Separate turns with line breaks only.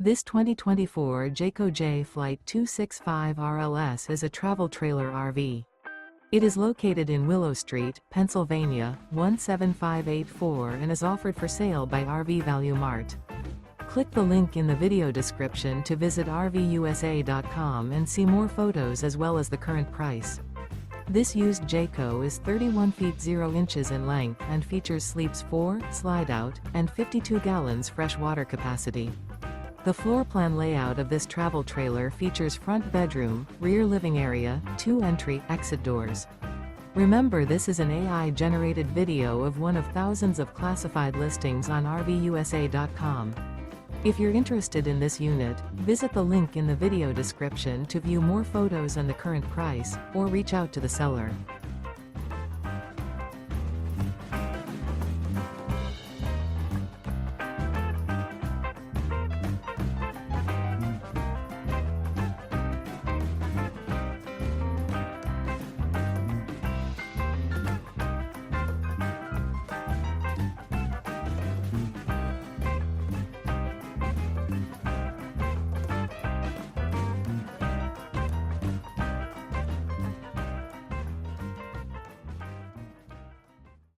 This 2024 Jayco Jay Flight 265 RLS is a travel trailer RV. It is located in Willow Street, Pennsylvania, 17584 and is offered for sale by RV Value Mart. Click the link in the video description to visit RVUSA.com and see more photos as well as the current price. This used Jayco is 31 feet 0 inches in length and features sleeps 4, Slideout, and 52 gallons fresh water capacity. The floor plan layout of this travel trailer features front bedroom, rear living area, 2 entry/exit doors. Remember, this is an AI-generated video of one of thousands of classified listings on RVUSA.com. If you're interested in this unit, visit the link in the video description to view more photos and the current price, or reach out to the seller.